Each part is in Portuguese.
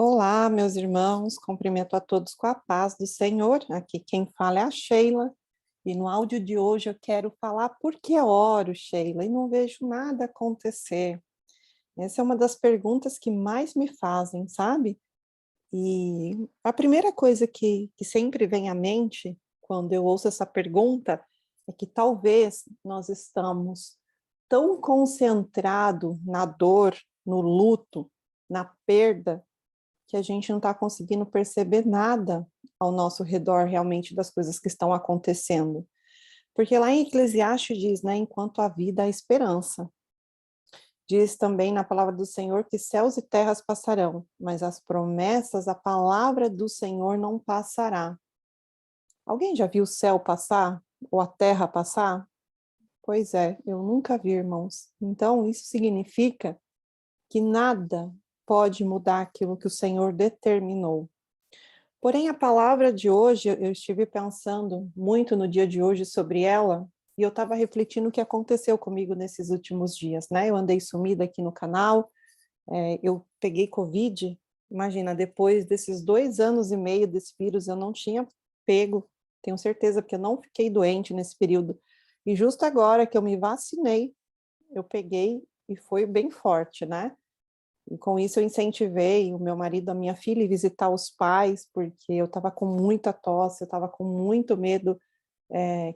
Olá, meus irmãos, cumprimento a todos com a paz do Senhor. Aqui quem fala é a Sheila, e no áudio de hoje eu quero falar por que oro, Sheila, e não vejo nada acontecer. Essa é uma das perguntas que mais me fazem, sabe? E a primeira coisa que sempre vem à mente quando eu ouço essa pergunta é que talvez nós estamos tão concentrados na dor, no luto, na perda, que a gente não está conseguindo perceber nada ao nosso redor realmente das coisas que estão acontecendo. Porque lá em Eclesiastes diz, né, enquanto a vida há esperança. Diz também na palavra do Senhor que céus e terras passarão, mas as promessas, a palavra do Senhor não passará. Alguém já viu o céu passar? Ou a terra passar? Pois é, eu nunca vi, irmãos. Então, isso significa que nada pode mudar aquilo que o Senhor determinou. Porém, a palavra de hoje, eu estive pensando muito no dia de hoje sobre ela, e eu estava refletindo o que aconteceu comigo nesses últimos dias, né? Eu andei sumida aqui no canal, eu peguei Covid, imagina, depois desses 2 anos e meio desse vírus, eu não tinha pego, tenho certeza, porque eu não fiquei doente nesse período. E justo agora que eu me vacinei, eu peguei e foi bem forte, né? E com isso eu incentivei o meu marido, a minha filha, a visitar os pais, porque eu estava com muita tosse, eu estava com muito medo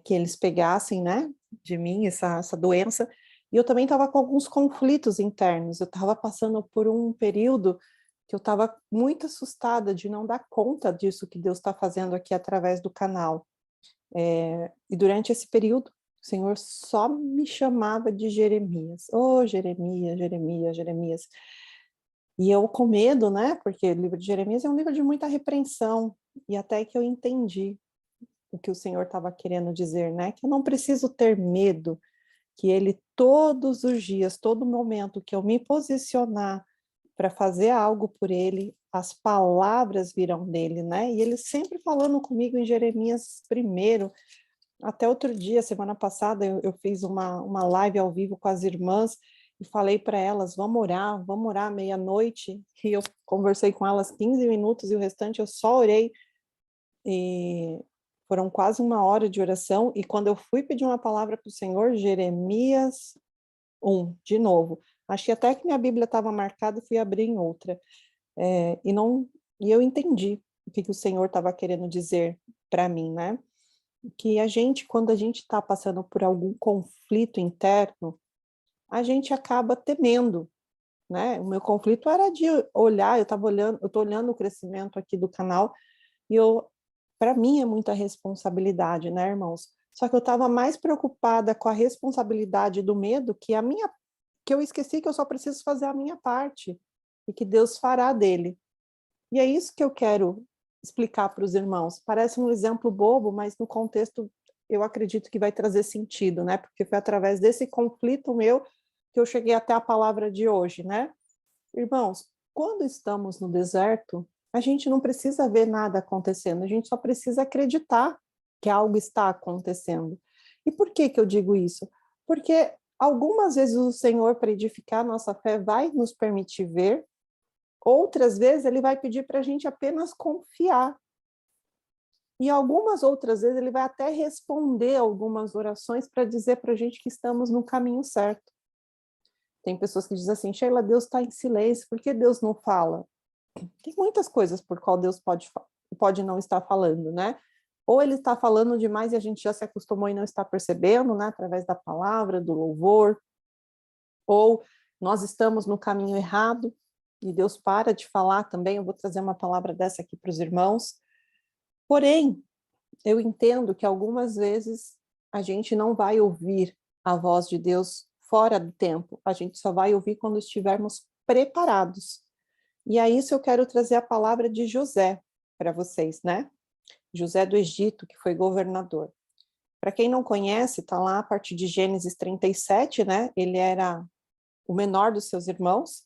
que eles pegassem, né, de mim essa doença. E eu também estava com alguns conflitos internos. Eu estava passando por um período que eu estava muito assustada de não dar conta disso que Deus está fazendo aqui através do canal. E durante esse período, o Senhor só me chamava de Jeremias. Oh, Jeremias, Jeremias, Jeremias. E eu com medo, né, porque o livro de Jeremias é um livro de muita repreensão, e até que eu entendi o que o Senhor estava querendo dizer, né, que eu não preciso ter medo, que Ele todos os dias, todo momento que eu me posicionar para fazer algo por Ele, as palavras virão dele, né, e Ele sempre falando comigo em Jeremias primeiro. Até outro dia, semana passada, eu fiz uma live ao vivo com as irmãs e falei para elas, vamos orar meia-noite, e eu conversei com elas 15 minutos e o restante eu só orei, e foram quase 1 hora de oração, e quando eu fui pedir uma palavra para o Senhor, Jeremias 1, de novo, achei até que minha Bíblia estava marcada e fui abrir em outra, e não, e eu entendi o que o Senhor estava querendo dizer para mim, né? Que a gente, quando a gente está passando por algum conflito interno, a gente acaba temendo, né? O meu conflito era de olhar, eu estou olhando o crescimento aqui do canal, e para mim é muita responsabilidade, né, irmãos? Só que eu estava mais preocupada com a responsabilidade do medo que eu esqueci que eu só preciso fazer a minha parte, e que Deus fará dele. E é isso que eu quero explicar para os irmãos. Parece um exemplo bobo, mas no contexto eu acredito que vai trazer sentido, né? Porque foi através desse conflito meu que eu cheguei até a palavra de hoje, né? Irmãos, quando estamos no deserto, a gente não precisa ver nada acontecendo, a gente só precisa acreditar que algo está acontecendo. E por que que eu digo isso? Porque algumas vezes o Senhor, para edificar a nossa fé, vai nos permitir ver. Outras vezes ele vai pedir para a gente apenas confiar. E algumas outras vezes ele vai até responder algumas orações para dizer para a gente que estamos no caminho certo. Tem pessoas que dizem assim, Sheila, Deus está em silêncio, por que Deus não fala? Tem muitas coisas por qual Deus pode não estar falando, né? Ou ele está falando demais e a gente já se acostumou e não está percebendo, né? Através da palavra, do louvor. Ou nós estamos no caminho errado e Deus para de falar também. Eu vou trazer uma palavra dessa aqui para os irmãos. Porém, eu entendo que algumas vezes a gente não vai ouvir a voz de Deus fora do tempo. A gente só vai ouvir quando estivermos preparados. E a isso eu quero trazer a palavra de José para vocês, né? José do Egito, que foi governador. Para quem não conhece, está lá a partir de Gênesis 37, né? Ele era o menor dos seus irmãos.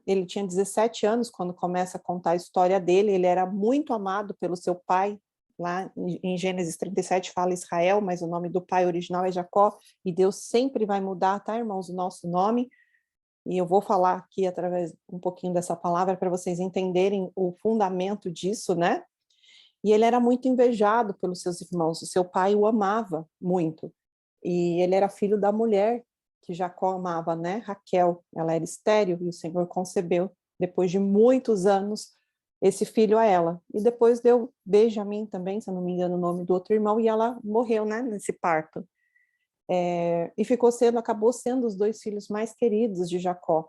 Ele tinha 17 anos quando começa a contar a história dele. Ele era muito amado pelo seu pai. Lá em Gênesis 37 fala Israel, mas o nome do pai original é Jacó, e Deus sempre vai mudar, tá, irmãos, o nosso nome. E eu vou falar aqui através um pouquinho dessa palavra para vocês entenderem o fundamento disso, né? E ele era muito invejado pelos seus irmãos, o seu pai o amava muito. E ele era filho da mulher que Jacó amava, né? Raquel, ela era estéril e o Senhor concebeu, depois de muitos anos, esse filho a ela. E depois deu Benjamim também, se eu não me engano o nome do outro irmão, e ela morreu, né, nesse parto. E acabou sendo os dois filhos mais queridos de Jacó.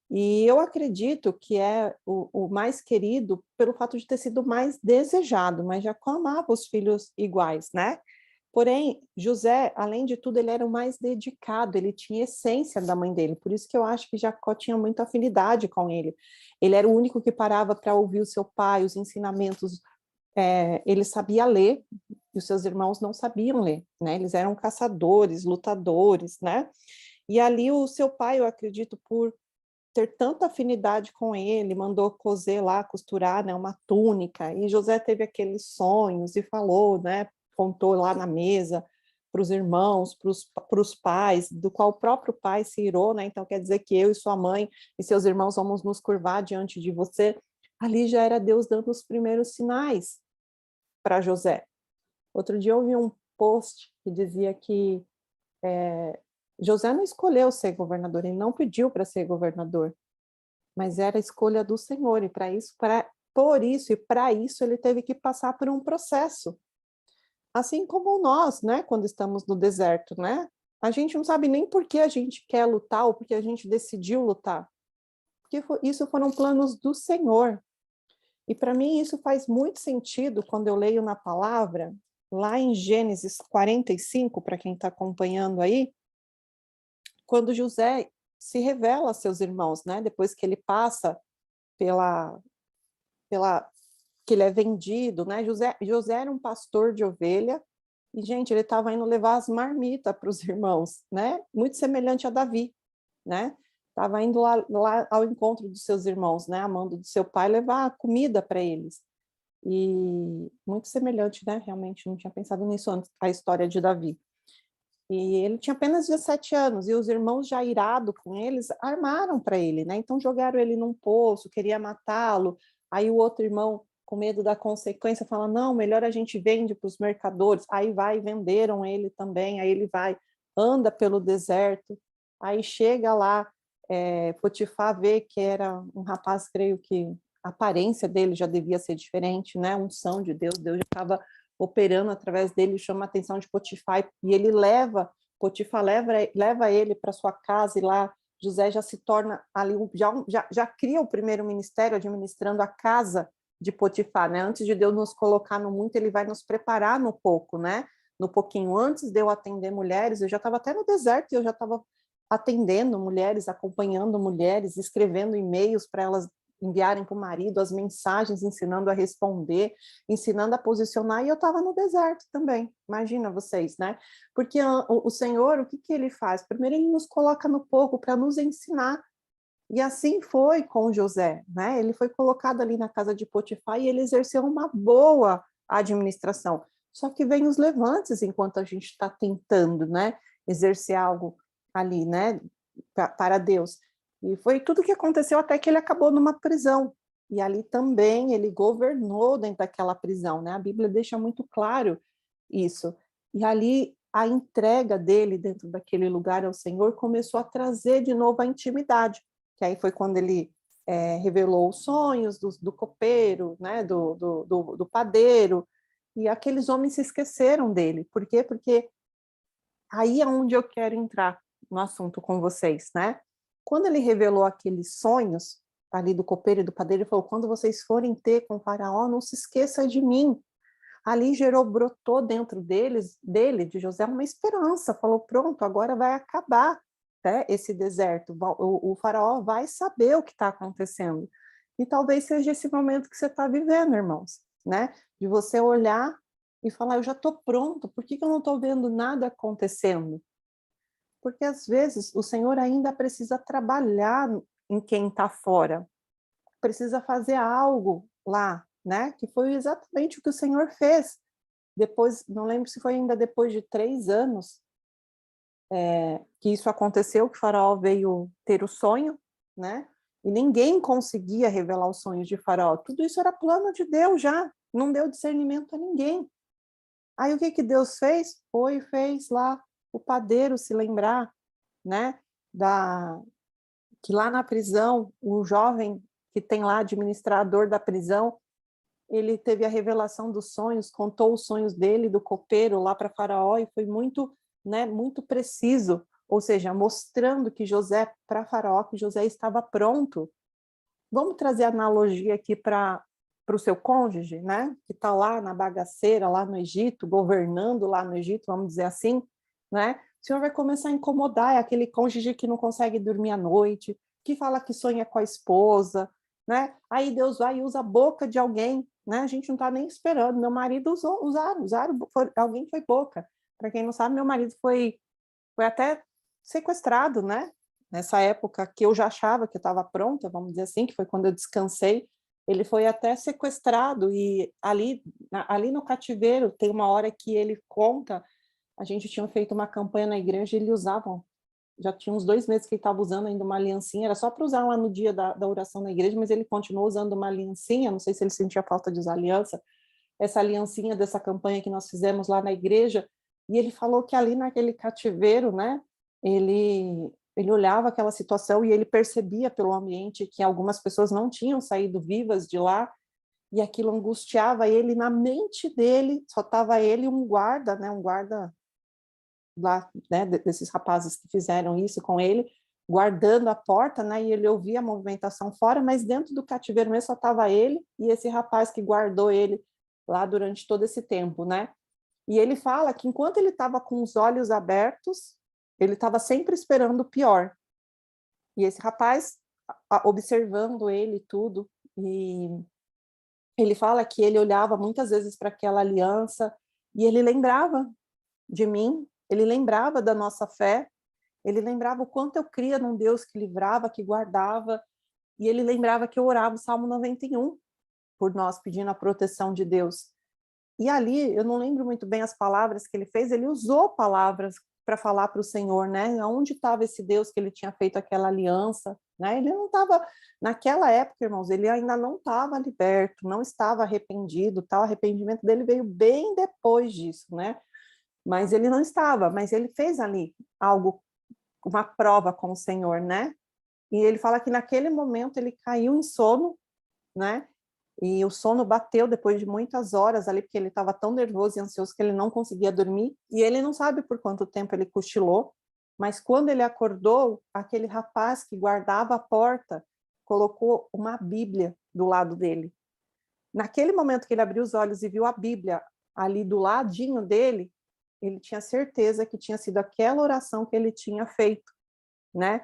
E eu acredito que é o mais querido pelo fato de ter sido mais desejado, mas Jacó amava os filhos iguais, né? Porém, José, além de tudo, ele era o mais dedicado, ele tinha essência da mãe dele, por isso que eu acho que Jacó tinha muita afinidade com ele. Ele era o único que parava para ouvir o seu pai, os ensinamentos, ele sabia ler, e os seus irmãos não sabiam ler, né? Eles eram caçadores, lutadores, né? E ali o seu pai, eu acredito, por ter tanta afinidade com ele, mandou coser lá, costurar, né, uma túnica, e José teve aqueles sonhos e falou, né, contou lá na mesa para os irmãos, para os pais, do qual o próprio pai se irou, né, então quer dizer que eu e sua mãe e seus irmãos vamos nos curvar diante de você. Ali já era Deus dando os primeiros sinais para José. Outro dia eu vi um post que dizia que José não escolheu ser governador, ele não pediu para ser governador, mas era a escolha do Senhor, e por isso e para isso ele teve que passar por um processo. Assim como nós, né, quando estamos no deserto, né? A gente não sabe nem por que a gente quer lutar ou porque a gente decidiu lutar. Porque isso foram planos do Senhor. E para mim isso faz muito sentido quando eu leio na palavra, lá em Gênesis 45, para quem está acompanhando aí, quando José se revela a seus irmãos, né? Depois que ele passa pela que ele é vendido, né? José era um pastor de ovelha e, gente, ele estava indo levar as marmitas para os irmãos, né? Muito semelhante a Davi, né? Estava indo lá ao encontro dos seus irmãos, né? Amando do seu pai, levar comida para eles. E muito semelhante, né? Realmente não tinha pensado nisso antes, a história de Davi. E ele tinha apenas 17 anos, e os irmãos, já irados com eles, armaram para ele, né? Então jogaram ele num poço, queria matá-lo. Aí o outro irmão, com medo da consequência, fala: não, melhor a gente vende para os mercadores. Aí vai, venderam ele também. Aí ele vai, anda pelo deserto. Aí chega lá, Potifar vê que era um rapaz, creio que a aparência dele já devia ser diferente, né? Unção de Deus, Deus já estava operando através dele, chama a atenção de Potifar, e ele Potifar leva ele para sua casa, e lá José já se torna ali, já cria o primeiro ministério, administrando a casa de Potifar, né? Antes de Deus nos colocar no muito, ele vai nos preparar no pouco, né? No pouquinho. Antes de eu atender mulheres, eu já estava até no deserto, eu já estava atendendo mulheres, acompanhando mulheres, escrevendo e-mails para elas enviarem para o marido as mensagens, ensinando a responder, ensinando a posicionar, e eu estava no deserto também, imagina vocês, né? Porque o Senhor, o que ele faz? Primeiro ele nos coloca no pouco para nos ensinar, e assim foi com José, né? Ele foi colocado ali na casa de Potifar e ele exerceu uma boa administração, só que vem os levantes enquanto a gente está tentando, né, exercer algo ali, né, para Deus. E foi tudo que aconteceu até que ele acabou numa prisão. E ali também ele governou dentro daquela prisão, né? A Bíblia deixa muito claro isso. E ali a entrega dele dentro daquele lugar ao Senhor começou a trazer de novo a intimidade, que aí foi quando ele revelou os sonhos do copeiro, né? Do padeiro, e aqueles homens se esqueceram dele. Por quê? Porque aí é onde eu quero entrar no assunto com vocês, né? Quando ele revelou aqueles sonhos ali do copeiro e do padeiro, ele falou: quando vocês forem ter com o faraó, não se esqueça de mim. Ali brotou dentro de José, uma esperança. Falou: pronto, agora vai acabar, né, esse deserto. O faraó vai saber o que está acontecendo. E talvez seja esse momento que você está vivendo, irmãos, né? De você olhar e falar: eu já estou pronto, por que eu não estou vendo nada acontecendo? Porque às vezes o Senhor ainda precisa trabalhar em quem está fora, precisa fazer algo lá, né? Que foi exatamente o que o Senhor fez. Depois, não lembro se foi ainda depois de 3 anos, que isso aconteceu, que Faraó veio ter o sonho, né? E ninguém conseguia revelar os sonhos de Faraó. Tudo isso era plano de Deus já, não deu discernimento a ninguém. Aí o que que Deus fez? Fez lá o padeiro se lembrar, né? Que lá na prisão, o jovem que tem lá, administrador da prisão, ele teve a revelação dos sonhos, contou os sonhos dele, do copeiro, lá para Faraó, e foi muito, né, muito preciso, ou seja, mostrando que José, para Faraó, que José estava pronto. Vamos trazer a analogia aqui para o seu cônjuge, né, que está lá na bagaceira, lá no Egito, governando lá no Egito, vamos dizer assim, né, o senhor vai começar a incomodar, é aquele cônjuge que não consegue dormir à noite, que fala que sonha com a esposa, né, aí Deus vai e usa a boca de alguém, né, a gente não está nem esperando, meu marido usaram, alguém foi boca, para quem não sabe, meu marido foi até sequestrado, né, nessa época que eu já achava que eu estava pronta, vamos dizer assim, que foi quando eu descansei, ele foi até sequestrado e ali no cativeiro tem uma hora que ele conta, a gente tinha feito uma campanha na igreja e eles usavam, já tinha uns 2 meses que ele estava usando ainda uma aliancinha, era só para usar lá no dia da oração na igreja, mas ele continuou usando uma aliancinha, não sei se ele sentia falta de usar aliança, essa aliancinha dessa campanha que nós fizemos lá na igreja, e ele falou que ali naquele cativeiro, né, ele olhava aquela situação e ele percebia pelo ambiente que algumas pessoas não tinham saído vivas de lá, e aquilo angustiava ele, na mente dele, só estava ele e um guarda, né, um guarda lá, né, desses rapazes que fizeram isso com ele, guardando a porta, né, e ele ouvia a movimentação fora, mas dentro do cativeiro mesmo só estava ele e esse rapaz que guardou ele lá durante todo esse tempo, né? E ele fala que enquanto ele estava com os olhos abertos, ele estava sempre esperando o pior. E esse rapaz, observando ele tudo, e ele fala que ele olhava muitas vezes para aquela aliança e ele lembrava de mim, ele lembrava da nossa fé, ele lembrava o quanto eu cria num Deus que livrava, que guardava, e ele lembrava que eu orava o Salmo 91 por nós, pedindo a proteção de Deus. E ali, eu não lembro muito bem as palavras que ele fez, ele usou palavras para falar para o Senhor, né? Onde estava esse Deus que ele tinha feito aquela aliança, né? Ele não estava, naquela época, irmãos, ele ainda não estava liberto, não estava arrependido, tal. O arrependimento dele veio bem depois disso, né? Mas ele não estava, mas ele fez ali algo, uma prova com o Senhor, né? E ele fala que naquele momento ele caiu em sono, né? E o sono bateu depois de muitas horas ali, porque ele estava tão nervoso e ansioso que ele não conseguia dormir. E ele não sabe por quanto tempo ele cochilou, mas quando ele acordou, aquele rapaz que guardava a porta colocou uma Bíblia do lado dele. Naquele momento que ele abriu os olhos e viu a Bíblia ali do ladinho dele, ele tinha certeza que tinha sido aquela oração que ele tinha feito, né?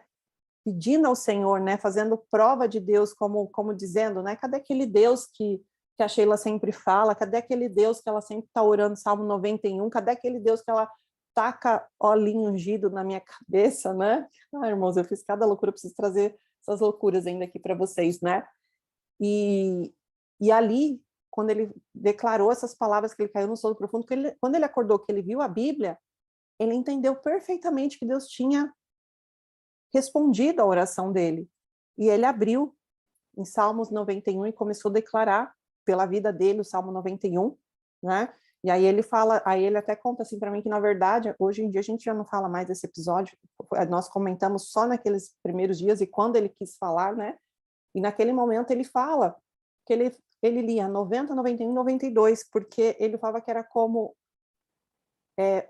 Pedindo ao Senhor, né, fazendo prova de Deus, como dizendo, né, cadê aquele Deus que a Sheila sempre fala, cadê aquele Deus que ela sempre está orando, Salmo 91, cadê aquele Deus que ela taca olhinho ungido na minha cabeça, né? Ah, irmãos, eu fiz cada loucura, eu preciso trazer essas loucuras ainda aqui para vocês, né? E ali, quando ele declarou essas palavras, que ele caiu no sono profundo, quando ele acordou, que ele viu a Bíblia, ele entendeu perfeitamente que Deus tinha respondido à oração dele. E ele abriu em Salmos 91 e começou a declarar pela vida dele o Salmo 91, né? E aí ele fala, aí ele até conta assim para mim que na verdade, hoje em dia a gente já não fala mais desse episódio, nós comentamos só naqueles primeiros dias e quando ele quis falar, né? E naquele momento ele fala que ele lia 90, 91, 92, porque ele falava que era como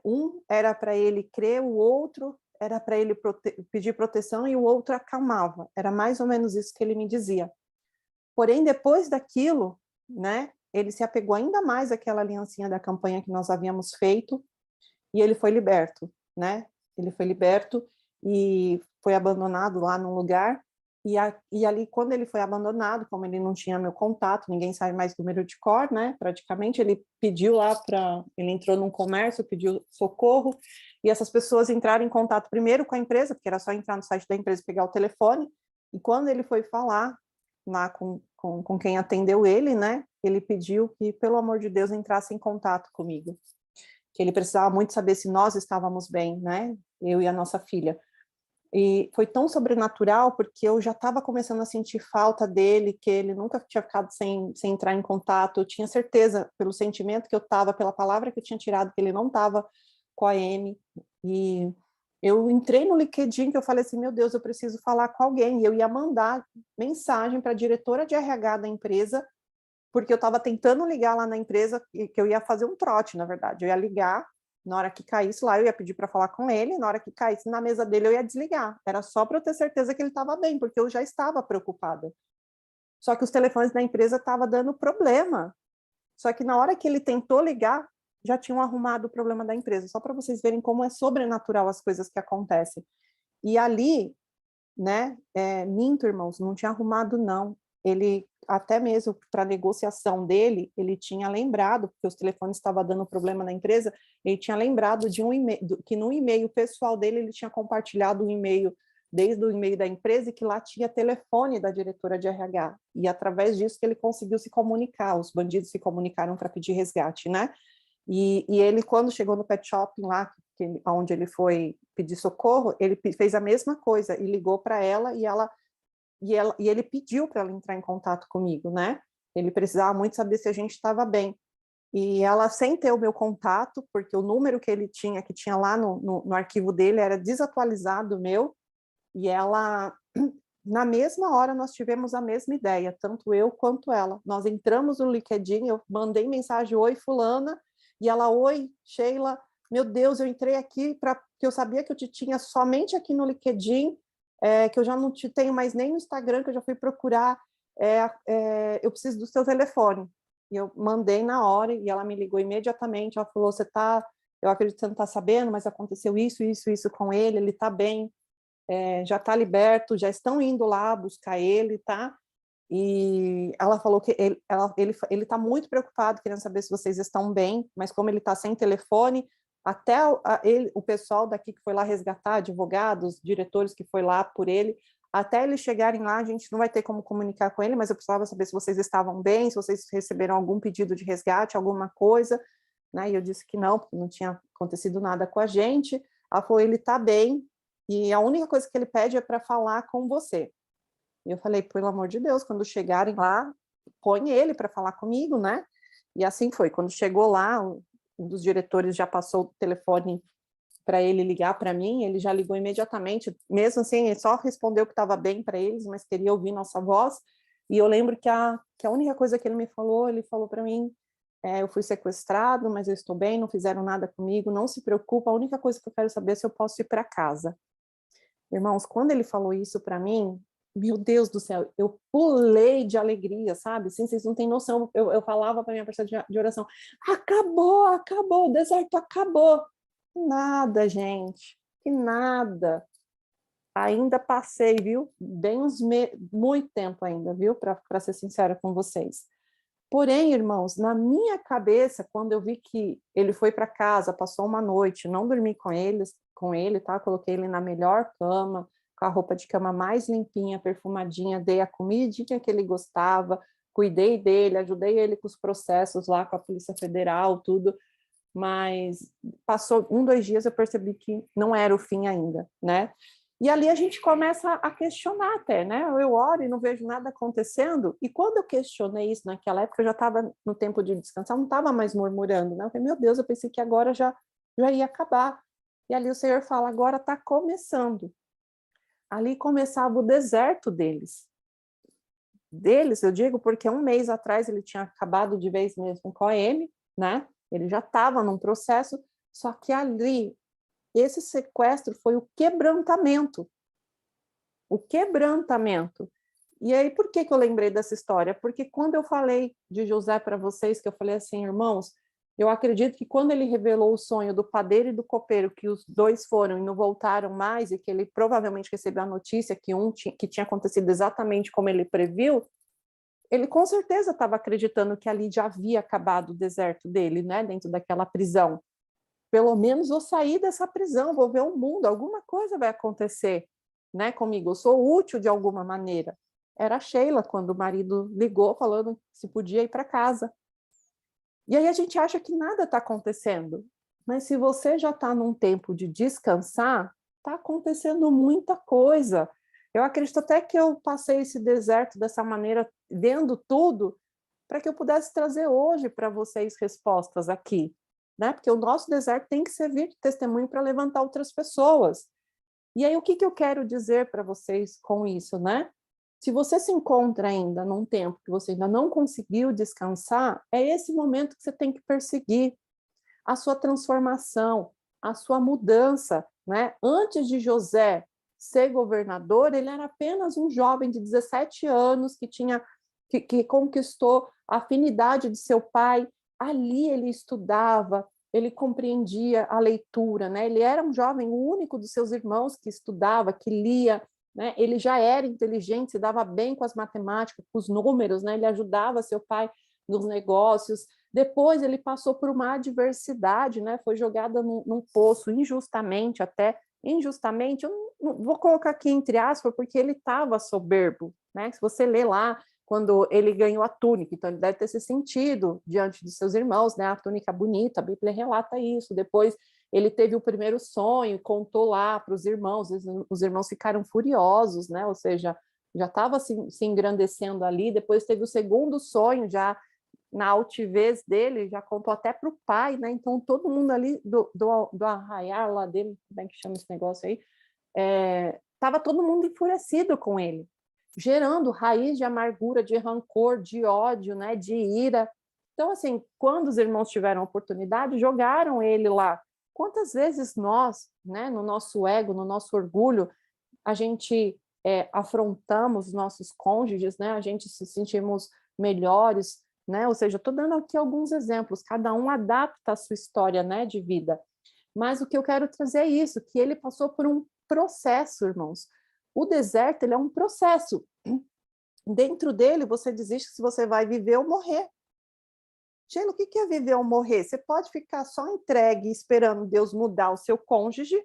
um era para ele crer, o outro era para ele pedir proteção e o outro acalmava. Era mais ou menos isso que ele me dizia. Porém, depois daquilo, né, ele se apegou ainda mais àquela aliancinha da campanha que nós havíamos feito e ele foi liberto, né? Ele foi liberto e foi abandonado lá num lugar. E ali, quando ele foi abandonado, como ele não tinha meu contato, ninguém sabe mais o número de cor, né? Praticamente, ele pediu lá para... Ele entrou num comércio, pediu socorro, e essas pessoas entraram em contato primeiro com a empresa, porque era só entrar no site da empresa e pegar o telefone, e quando ele foi falar lá com quem atendeu ele, né? Ele pediu que, pelo amor de Deus, entrasse em contato comigo. Que ele precisava muito saber se nós estávamos bem, né? eu e a nossa filha. E foi tão sobrenatural, porque eu já estava começando a sentir falta dele, que ele nunca tinha ficado sem entrar em contato. Eu tinha certeza, pelo sentimento que eu estava, pela palavra que eu tinha tirado, que ele não estava com a Amy. E eu entrei no LinkedIn, que eu falei assim, meu Deus, eu preciso falar com alguém. E eu ia mandar mensagem para a diretora de RH da empresa, porque eu estava tentando ligar lá na empresa, que eu ia fazer um trote, na verdade. Eu ia ligar, na hora que caísse lá, eu ia pedir para falar com ele, na hora que caísse na mesa dele, eu ia desligar. Era só para eu ter certeza que ele estava bem, porque eu já estava preocupada. Só que os telefones da empresa estavam dando problema. Só que na hora que ele tentou ligar, já tinham arrumado o problema da empresa, só para vocês verem como é sobrenatural as coisas que acontecem. E ali, né, minto, irmãos, não tinha arrumado, não. Ele, até mesmo para a negociação dele, ele tinha lembrado, porque os telefones estavam dando problema na empresa, ele tinha lembrado de um e-mail, que no e-mail pessoal dele, ele tinha compartilhado um e-mail, desde o e-mail da empresa, e que lá tinha telefone da diretora de RH, e através disso que ele conseguiu se comunicar, os bandidos se comunicaram para pedir resgate, né? E ele, quando chegou no pet shopping lá, onde ele foi pedir socorro, ele fez a mesma coisa, e ligou para ela, e ele pediu para ela entrar em contato comigo, né? Ele precisava muito saber se a gente estava bem. E ela, sem ter o meu contato, porque o número que ele tinha, que tinha lá no arquivo dele, era desatualizado meu, e ela, na mesma hora, nós tivemos a mesma ideia, tanto eu quanto ela. Nós entramos no LinkedIn, eu mandei mensagem, oi, fulana, e ela, oi, Sheila, meu Deus, eu entrei aqui porque eu sabia que eu te tinha somente aqui no LinkedIn, que eu já não te tenho mais nem no Instagram, que eu já fui procurar, eu preciso do seu telefone. E eu mandei na hora, e ela me ligou imediatamente, ela falou, eu acredito que você não está sabendo, mas aconteceu isso com ele está bem, já está liberto, já estão indo lá buscar ele, tá? E ela falou que ele está muito preocupado, querendo saber se vocês estão bem, mas como ele está sem telefone, até o pessoal daqui que foi lá resgatar, advogados, diretores que foi lá por ele, até eles chegarem lá, a gente não vai ter como comunicar com ele, mas eu precisava saber se vocês estavam bem, se vocês receberam algum pedido de resgate, alguma coisa, né? E eu disse que não, porque não tinha acontecido nada com a gente. Ela falou, ele está bem, e a única coisa que ele pede é para falar com você. E eu falei, pelo amor de Deus, quando chegarem lá, põe ele para falar comigo, né? E assim foi. Quando chegou lá, um dos diretores já passou o telefone para ele ligar para mim, ele já ligou imediatamente, mesmo assim, ele só respondeu que estava bem para eles, mas queria ouvir nossa voz. E eu lembro que a única coisa que ele falou para mim, eu fui sequestrado, mas eu estou bem, não fizeram nada comigo, não se preocupa, a única coisa que eu quero saber é se eu posso ir para casa. Irmãos, quando ele falou isso para mim, meu Deus do céu, eu pulei de alegria, sabe? Assim, vocês não têm noção. Eu falava para minha pessoa de oração, acabou, o deserto acabou. Nada, gente, que nada. Ainda passei, viu? Muito tempo ainda, viu? Para ser sincera com vocês. Porém, irmãos, na minha cabeça, quando eu vi que ele foi para casa, passou uma noite, não dormi com ele, tá? Coloquei ele na melhor cama, com a roupa de cama mais limpinha, perfumadinha, dei a comidinha que ele gostava, cuidei dele, ajudei ele com os processos lá com a Polícia Federal, tudo, mas passou 2 dias, eu percebi que não era o fim ainda, né? E ali a gente começa a questionar até, né? Eu oro e não vejo nada acontecendo. E quando eu questionei isso naquela época, eu já estava no tempo de descansar, não estava mais murmurando, né? Eu falei, meu Deus, eu pensei que agora já ia acabar. E ali o Senhor fala, agora está começando. Ali começava o deserto deles. Deles, eu digo, porque 1 mês atrás ele tinha acabado de vez mesmo com a Amy, né? Ele já estava num processo, só que ali esse sequestro foi o quebrantamento. O quebrantamento. E aí, por que eu lembrei dessa história? Porque quando eu falei de José para vocês, que eu falei assim, irmãos, eu acredito que quando ele revelou o sonho do padeiro e do copeiro, que os 2 foram e não voltaram mais, e que ele provavelmente recebeu a notícia que tinha acontecido exatamente como ele previu, ele com certeza estava acreditando que ali já havia acabado o deserto dele, né, dentro daquela prisão. Pelo menos vou sair dessa prisão, vou ver o mundo, alguma coisa vai acontecer, né, comigo, eu sou útil de alguma maneira. Era a Sheila, quando o marido ligou falando se podia ir para casa. E aí a gente acha que nada está acontecendo, mas se você já está num tempo de descansar, está acontecendo muita coisa. Eu acredito até que eu passei esse deserto dessa maneira, vendo tudo, para que eu pudesse trazer hoje para vocês respostas aqui, né? Porque o nosso deserto tem que servir de testemunho para levantar outras pessoas. E aí, o que eu quero dizer para vocês com isso, né? Se você se encontra ainda num tempo que você ainda não conseguiu descansar, é esse momento que você tem que perseguir a sua transformação, a sua mudança, né? Antes de José ser governador, ele era apenas um jovem de 17 anos que conquistou a afinidade de seu pai. Ali ele estudava, ele compreendia a leitura, né? Ele era um jovem, o único dos seus irmãos que estudava, que lia, né? Ele já era inteligente, se dava bem com as matemáticas, com os números, né? Ele ajudava seu pai nos negócios. Depois ele passou por uma adversidade, né? Foi jogado num poço injustamente, até injustamente, eu não vou colocar aqui entre aspas, porque ele estava soberbo, né? Se você ler lá, quando ele ganhou a túnica, então ele deve ter se sentido diante de seus irmãos, né? A túnica bonita, a Bíblia relata isso. Depois ele teve o primeiro sonho, contou lá para os irmãos ficaram furiosos, né? Ou seja, já estava se engrandecendo ali. Depois teve o segundo sonho, já na altivez dele, já contou até para o pai, né? Então todo mundo ali do arraiar lá dele, como é que chama esse negócio aí? Estava todo mundo enfurecido com ele, gerando raiz de amargura, de rancor, de ódio, né, de ira. Então, assim, quando os irmãos tiveram oportunidade, jogaram ele lá. Quantas vezes nós, né, no nosso ego, no nosso orgulho, a gente afrontamos nossos cônjuges, né, a gente se sentimos melhores, né, ou seja, estou dando aqui alguns exemplos, cada um adapta a sua história, né, de vida. Mas o que eu quero trazer é isso, que ele passou por um processo, irmãos. O deserto, ele é um processo. Dentro dele, você desiste se você vai viver ou morrer. Sheila, o que é viver ou morrer? Você pode ficar só entregue esperando Deus mudar o seu cônjuge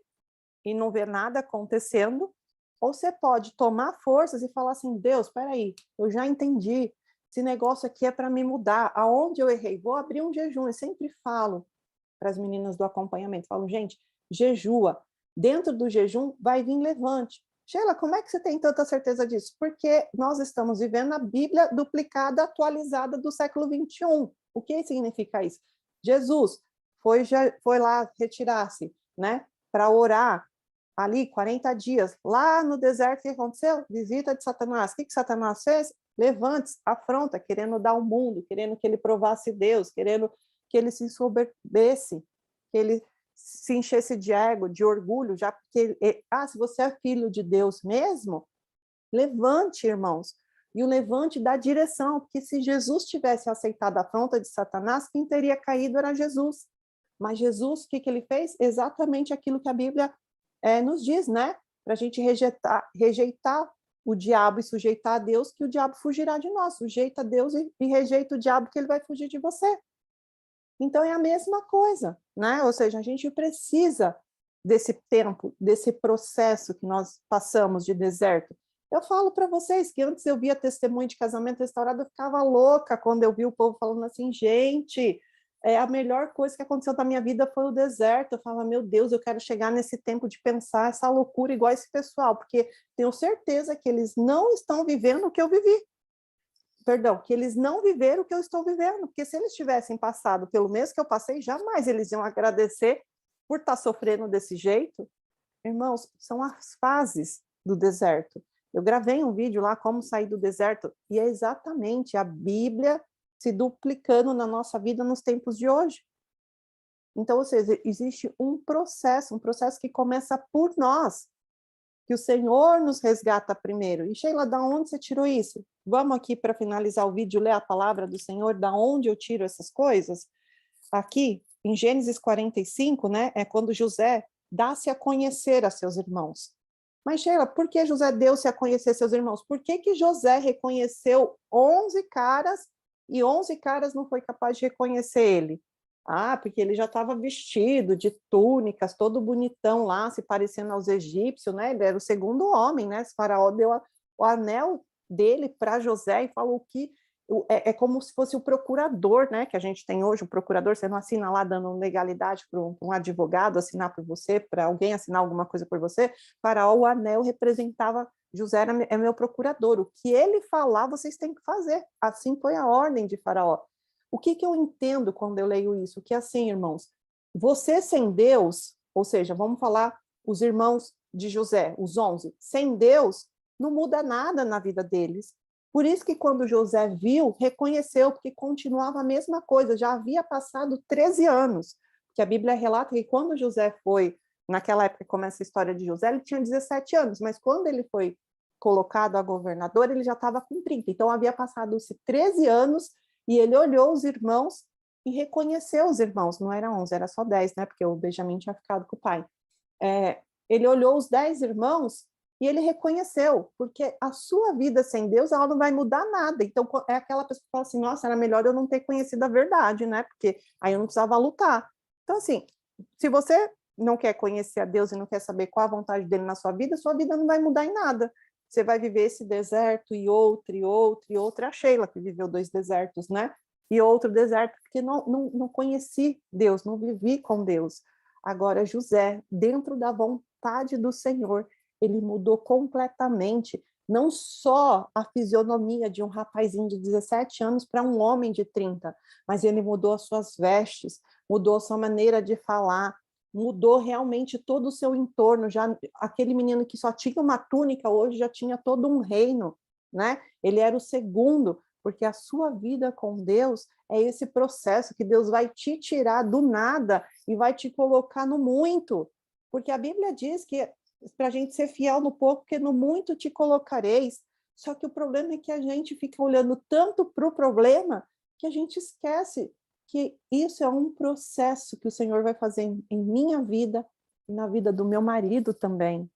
e não ver nada acontecendo, ou você pode tomar forças e falar assim, Deus, espera aí, eu já entendi, esse negócio aqui é para me mudar, aonde eu errei? Vou abrir um jejum, eu sempre falo para as meninas do acompanhamento, falo, gente, jejua, dentro do jejum vai vir levante. Sheila, como é que você tem tanta certeza disso? Porque nós estamos vivendo a Bíblia duplicada, atualizada do século 21. O que significa isso? Jesus foi lá retirar-se, né, para orar ali 40 dias, lá no deserto, o que aconteceu? Visita de Satanás. O que Satanás fez? Levante-se, afronta, querendo dar o mundo, querendo que ele provasse Deus, querendo que ele se ensoberbecesse, que ele se enchesse de ego, de orgulho, já porque, se você é filho de Deus mesmo, levante, irmãos, e o levante dá direção, porque se Jesus tivesse aceitado a afronta de Satanás, quem teria caído era Jesus. Mas Jesus, o que ele fez? Exatamente aquilo que a Bíblia nos diz, né? Para a gente rejeitar o diabo e sujeitar a Deus, que o diabo fugirá de nós. Sujeita a Deus e rejeita o diabo, que ele vai fugir de você. Então é a mesma coisa, né? Ou seja, a gente precisa desse tempo, desse processo que nós passamos de deserto. Eu falo para vocês que antes eu via testemunho de casamento restaurado, eu ficava louca quando eu vi o povo falando assim, gente, a melhor coisa que aconteceu na minha vida foi o deserto. Eu falava, meu Deus, eu quero chegar nesse tempo de pensar essa loucura igual esse pessoal, porque tenho certeza que eles não estão vivendo o que eu vivi. Perdão, que eles não viveram o que eu estou vivendo, porque se eles tivessem passado pelo mesmo que eu passei, jamais eles iam agradecer por estar sofrendo desse jeito. Irmãos, são as fases do deserto. Eu gravei um vídeo lá, como sair do deserto, e é exatamente a Bíblia se duplicando na nossa vida nos tempos de hoje. Então, ou seja, existe um processo que começa por nós, que o Senhor nos resgata primeiro. E Sheila, da onde você tirou isso? Vamos aqui para finalizar o vídeo, ler a palavra do Senhor, da onde eu tiro essas coisas? Aqui, em Gênesis 45, né, é quando José dá-se a conhecer a seus irmãos. Mas, Sheila, por que José deu-se a conhecer seus irmãos? Por que José reconheceu 11 caras e 11 caras não foi capaz de reconhecer ele? Porque ele já estava vestido de túnicas, todo bonitão lá, se parecendo aos egípcios, né? Ele era o segundo homem, né? Esse faraó deu o anel dele para José e falou que É como se fosse o procurador, né, que a gente tem hoje, o procurador, você não assina lá dando legalidade para um advogado assinar por você, para alguém assinar alguma coisa por você. Faraó, o anel representava, José é meu procurador, o que ele falar, vocês têm que fazer. Assim foi a ordem de Faraó. O que eu entendo quando eu leio isso? Que assim, irmãos, você sem Deus, ou seja, vamos falar os irmãos de José, os 11, sem Deus, não muda nada na vida deles. Por isso que quando José viu, reconheceu, porque continuava a mesma coisa, já havia passado 13 anos, porque a Bíblia relata que quando José foi, naquela época que começa a história de José, ele tinha 17 anos, mas quando ele foi colocado a governador, ele já estava com 30, então havia passado-se 13 anos, e ele olhou os irmãos e reconheceu os irmãos, não era 11, era só 10, né, porque o Benjamim tinha ficado com o pai. Ele olhou os 10 irmãos e ele reconheceu, porque a sua vida sem Deus, ela não vai mudar nada. Então, é aquela pessoa que fala assim, nossa, era melhor eu não ter conhecido a verdade, né? Porque aí eu não precisava lutar. Então, assim, se você não quer conhecer a Deus e não quer saber qual a vontade dele na sua vida não vai mudar em nada. Você vai viver esse deserto e outro, e outro, e outro. A Sheila, que viveu 2 desertos, né? E outro deserto, porque não conheci Deus, não vivi com Deus. Agora, José, dentro da vontade do Senhor, ele mudou completamente, não só a fisionomia de um rapazinho de 17 anos para um homem de 30, mas ele mudou as suas vestes, mudou a sua maneira de falar, mudou realmente todo o seu entorno. Já aquele menino que só tinha uma túnica, hoje já tinha todo um reino, né? Ele era o segundo, porque a sua vida com Deus é esse processo que Deus vai te tirar do nada e vai te colocar no muito, porque a Bíblia diz que para a gente ser fiel no pouco, porque no muito te colocareis. Só que o problema é que a gente fica olhando tanto para o problema que a gente esquece que isso é um processo que o Senhor vai fazer em minha vida e na vida do meu marido também.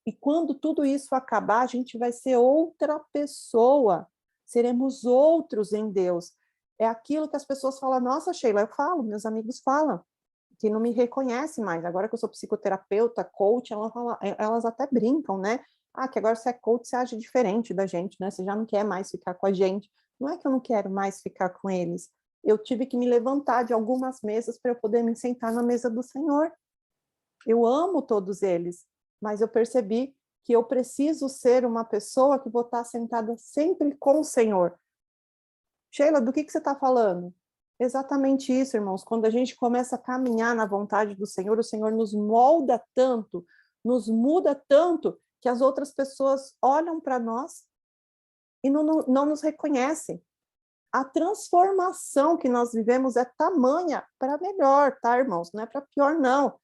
E quando tudo isso acabar, a gente vai ser outra pessoa, seremos outros em Deus. É aquilo que as pessoas falam, nossa, Sheila, eu falo, meus amigos falam, que não me reconhecem mais. Agora que eu sou psicoterapeuta, coach, elas até brincam, né? Ah, que agora você é coach, você age diferente da gente, né? Você já não quer mais ficar com a gente. Não é que eu não quero mais ficar com eles. Eu tive que me levantar de algumas mesas para eu poder me sentar na mesa do Senhor. Eu amo todos eles, mas eu percebi que eu preciso ser uma pessoa que vou estar sentada sempre com o Senhor. Sheila, do que você está falando? Exatamente isso, irmãos. Quando a gente começa a caminhar na vontade do Senhor, o Senhor nos molda tanto, nos muda tanto, que as outras pessoas olham para nós e não nos reconhecem. A transformação que nós vivemos é tamanha para melhor, tá, irmãos? Não é para pior, não.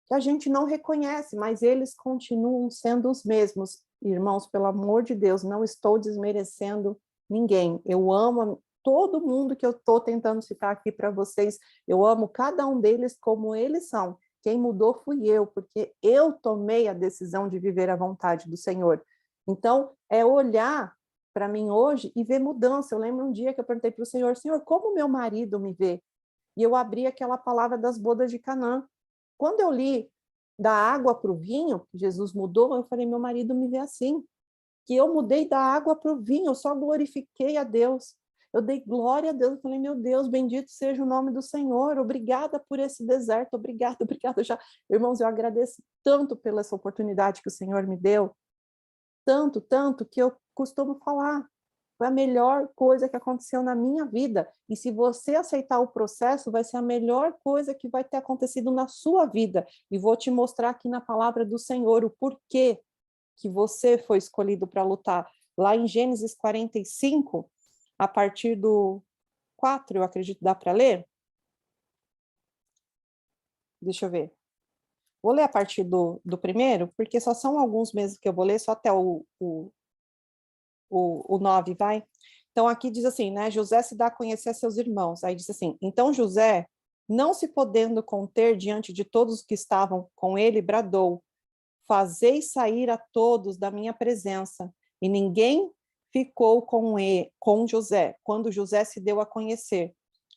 Que a gente não reconhece, mas eles continuam sendo os mesmos. Irmãos, pelo amor de Deus, não estou desmerecendo ninguém. Eu amo todo mundo que eu estou tentando citar aqui para vocês. Eu amo cada um deles como eles são. Quem mudou fui eu, porque eu tomei a decisão de viver a vontade do Senhor. Então, é olhar para mim hoje e ver mudança. Eu lembro um dia que eu perguntei para o Senhor, Senhor, como meu marido me vê? E eu abri aquela palavra das bodas de Canaã. Quando eu li da água para o vinho, que Jesus mudou, eu falei, meu marido me vê assim, que eu mudei da água para o vinho, eu só glorifiquei a Deus. Eu dei glória a Deus, eu falei, meu Deus, bendito seja o nome do Senhor, obrigada por esse deserto, obrigada, obrigada. Irmãos, eu agradeço tanto pela essa oportunidade que o Senhor me deu, tanto, tanto, que eu costumo falar, foi a melhor coisa que aconteceu na minha vida. E se você aceitar o processo, vai ser a melhor coisa que vai ter acontecido na sua vida. E vou te mostrar aqui na palavra do Senhor o porquê que você foi escolhido para lutar. Lá em Gênesis 45, a partir do 4, eu acredito, dá para ler? Deixa eu ver. Vou ler a partir do primeiro, porque só são alguns meses que eu vou ler, só até o 9, vai? Então, aqui diz assim, né? José se dá a conhecer a seus irmãos. Aí diz assim, então José, não se podendo conter diante de todos os que estavam com ele, bradou, fazei sair a todos da minha presença. E ninguém ficou com José, quando José se deu a conhecer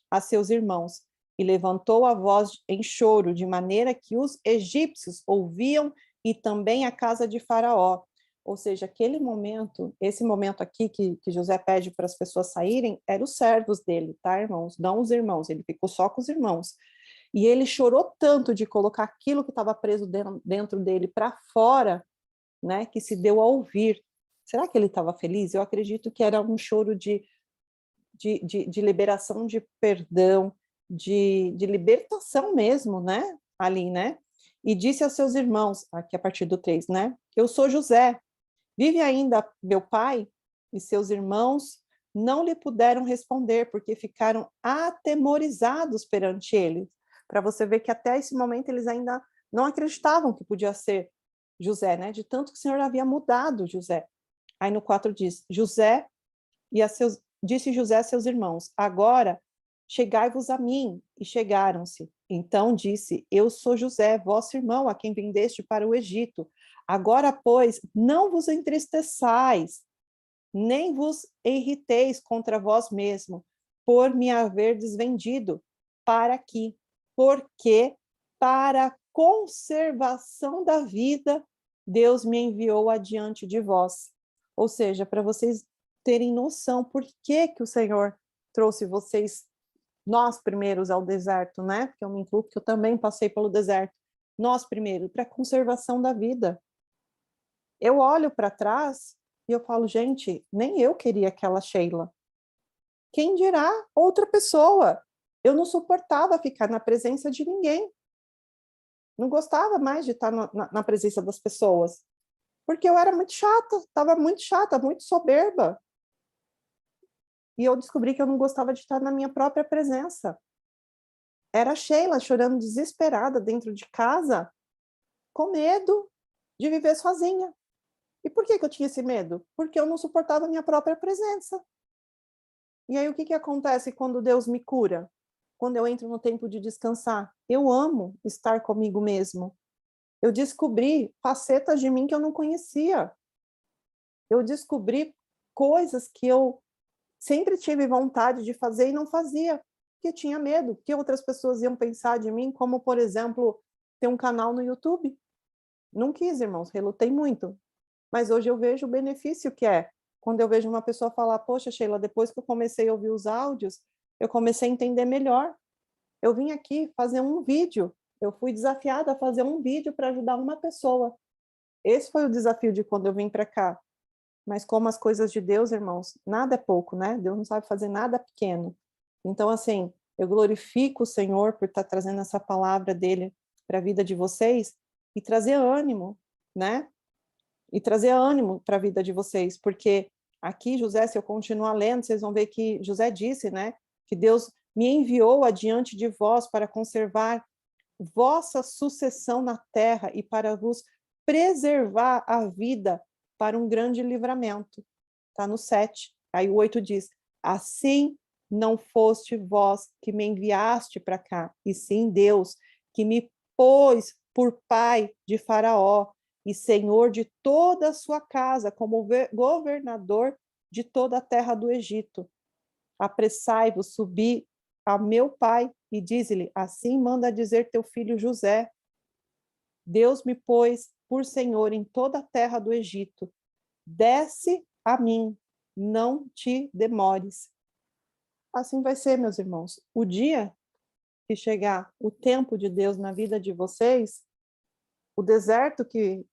a seus irmãos. E levantou a voz em choro, de maneira que os egípcios ouviam e também a casa de Faraó. Ou seja, aquele momento, esse momento aqui que José pede para as pessoas saírem, eram os servos dele, tá, irmãos? Não os irmãos, ele ficou só com os irmãos. E ele chorou tanto de colocar aquilo que estava preso dentro dele para fora, né, que se deu a ouvir. Será que ele estava feliz? Eu acredito que era um choro de liberação, de perdão, de libertação mesmo, né, ali, né? E disse aos seus irmãos, aqui a partir do 3, né? Eu sou José, vive ainda meu pai? E seus irmãos não lhe puderam responder, porque ficaram atemorizados perante ele. Para você ver que até esse momento eles ainda não acreditavam que podia ser José, né? De tanto que o Senhor havia mudado José. Aí no 4 diz, disse José a seus irmãos, agora chegai-vos a mim, e chegaram-se. Então disse, eu sou José, vosso irmão, a quem vendeste para o Egito. Agora, pois, não vos entristeçais, nem vos irriteis contra vós mesmo, por me haverdes vendido para aqui, porque para a conservação da vida, Deus me enviou adiante de vós. Ou seja, para vocês terem noção por que o Senhor trouxe vocês, nós primeiros, ao deserto, né? Porque eu me incluo, porque eu também passei pelo deserto. Nós primeiro, para a conservação da vida. Eu olho para trás e eu falo, gente, nem eu queria aquela Sheila. Quem dirá outra pessoa? Eu não suportava ficar na presença de ninguém. Não gostava mais de estar na presença das pessoas. Porque eu era muito chata, muito soberba. E eu descobri que eu não gostava de estar na minha própria presença. Era a Sheila chorando desesperada dentro de casa, com medo de viver sozinha. E por que eu tinha esse medo? Porque eu não suportava a minha própria presença. E aí o que acontece quando Deus me cura? Quando eu entro no tempo de descansar? Eu amo estar comigo mesmo. Eu descobri facetas de mim que eu não conhecia. Eu descobri coisas que eu sempre tive vontade de fazer e não fazia, porque tinha medo, que outras pessoas iam pensar de mim, como, por exemplo, ter um canal no YouTube. Não quis, irmãos, relutei muito. Mas hoje eu vejo o benefício que é. Quando eu vejo uma pessoa falar, poxa, Sheila, depois que eu comecei a ouvir os áudios, eu comecei a entender melhor. Eu vim aqui fazer um vídeo, eu fui desafiada a fazer um vídeo para ajudar uma pessoa. Esse foi o desafio de quando eu vim para cá. Mas como as coisas de Deus, irmãos, nada é pouco, né? Deus não sabe fazer nada pequeno. Então, assim, eu glorifico o Senhor por estar trazendo essa palavra dele para a vida de vocês e trazer ânimo, né? E trazer ânimo para a vida de vocês, porque aqui, José, se eu continuar lendo, vocês vão ver que José disse, né? Que Deus me enviou adiante de vós para conservar vossa sucessão na terra e para vos preservar a vida para um grande livramento. Está no 7. Aí o 8 diz, assim não foste vós que me enviaste para cá, e sim Deus, que me pôs por pai de Faraó e senhor de toda a sua casa, como governador de toda a terra do Egito. Apressai-vos, subi a meu pai e dize-lhe, assim manda dizer teu filho José, Deus me pôs por senhor em toda a terra do Egito. Desce a mim, não te demores. Assim vai ser, meus irmãos. O dia que chegar o tempo de Deus na vida de vocês, o deserto que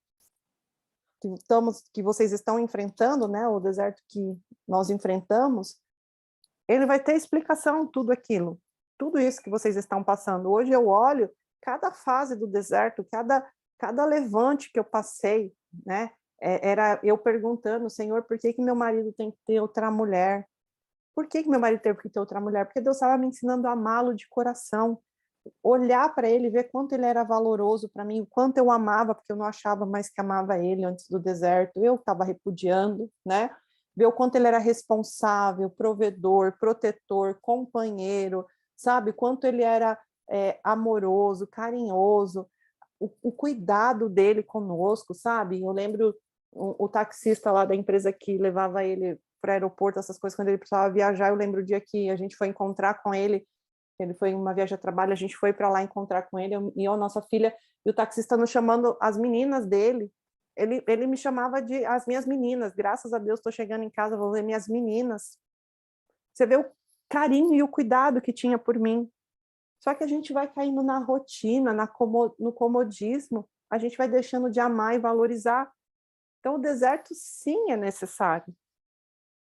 vocês estão enfrentando, né? O deserto que nós enfrentamos, ele vai ter explicação, tudo aquilo. Tudo isso que vocês estão passando. Hoje eu olho cada fase do deserto, cada levante que eu passei, né? Era eu perguntando, Senhor, por que meu marido tem que ter outra mulher? Por que meu marido teve que ter outra mulher? Porque Deus estava me ensinando a amá-lo de coração. Olhar para ele, ver quanto ele era valoroso para mim, o quanto eu amava, porque eu não achava mais que amava ele antes do deserto. Eu estava repudiando, né? Ver o quanto ele era responsável, provedor, protetor, companheiro, sabe? Quanto ele era amoroso, carinhoso, o cuidado dele conosco, sabe? Eu lembro o taxista lá da empresa que levava ele para o aeroporto, essas coisas, quando ele precisava viajar, eu lembro o dia que a gente foi encontrar com ele foi em uma viagem a trabalho, a gente foi para lá encontrar com ele, e a nossa filha, e o taxista nos chamando as meninas dele, ele me chamava de as minhas meninas. Graças a Deus, estou chegando em casa, vou ver minhas meninas. Você vê o carinho e o cuidado que tinha por mim. Só que a gente vai caindo na rotina, no comodismo, a gente vai deixando de amar e valorizar. Então, o deserto, sim, é necessário.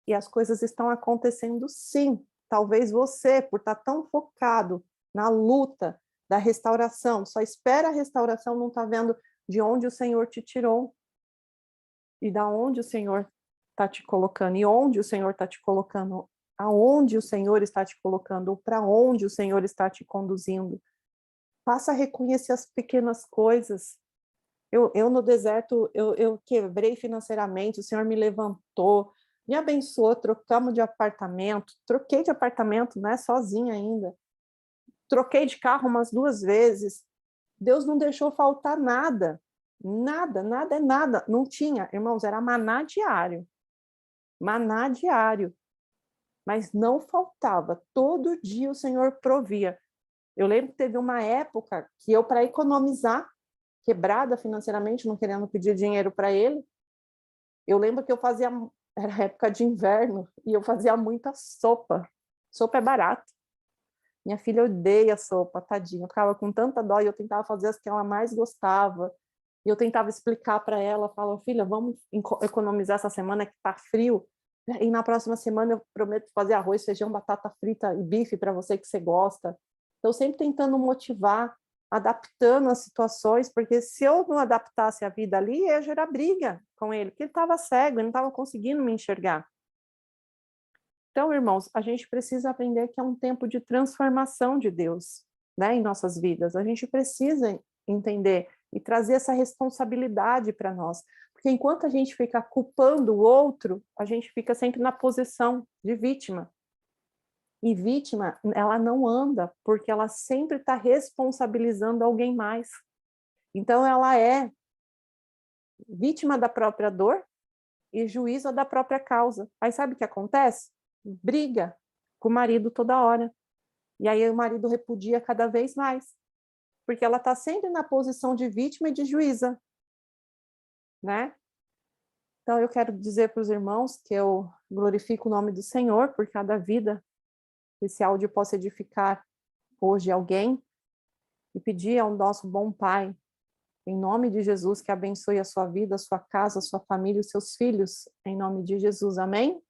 E as coisas estão acontecendo, sim. Talvez você, por estar tão focado na luta da restauração, só espera a restauração, não está vendo de onde o Senhor te tirou. E da onde o Senhor está te colocando. E onde o Senhor está te colocando. Aonde o Senhor está te colocando. Ou para onde o Senhor está te conduzindo. Passa a reconhecer as pequenas coisas. Eu no deserto, eu quebrei financeiramente, o Senhor me levantou, me abençoou, trocamos de apartamento, troquei de apartamento, né, sozinha ainda. Troquei de carro umas 2 vezes. Deus não deixou faltar nada. Nada, nada é nada. Não tinha, irmãos, era maná diário. Maná diário. Mas não faltava. Todo dia o Senhor provia. Eu lembro que teve uma época que eu, para economizar, quebrada financeiramente, não querendo pedir dinheiro para ele, eu lembro que eu fazia, era época de inverno, e eu fazia muita sopa. Sopa é barato. Minha filha odeia sopa, tadinha. Eu ficava com tanta dó e eu tentava fazer as que ela mais gostava. E eu tentava explicar para ela, falava, filha, vamos economizar essa semana que tá frio. E na próxima semana eu prometo fazer arroz, feijão, batata frita e bife para você que você gosta. Então, sempre tentando motivar, adaptando as situações, porque se eu não adaptasse a vida ali, ia gerar briga com ele, porque ele estava cego, ele não estava conseguindo me enxergar. Então, irmãos, a gente precisa aprender que é um tempo de transformação de Deus, né, em nossas vidas. A gente precisa entender e trazer essa responsabilidade para nós. Porque enquanto a gente fica culpando o outro, a gente fica sempre na posição de vítima. E vítima, ela não anda, porque ela sempre está responsabilizando alguém mais. Então, ela é vítima da própria dor e juíza da própria causa. Aí sabe o que acontece? Briga com o marido toda hora. E aí o marido repudia cada vez mais. Porque ela está sempre na posição de vítima e de juíza. Né? Então eu quero dizer para os irmãos que eu glorifico o nome do Senhor por cada vida. Que esse áudio possa edificar hoje alguém. E pedir ao nosso bom Pai, em nome de Jesus, que abençoe a sua vida, a sua casa, a sua família, os seus filhos. Em nome de Jesus. Amém?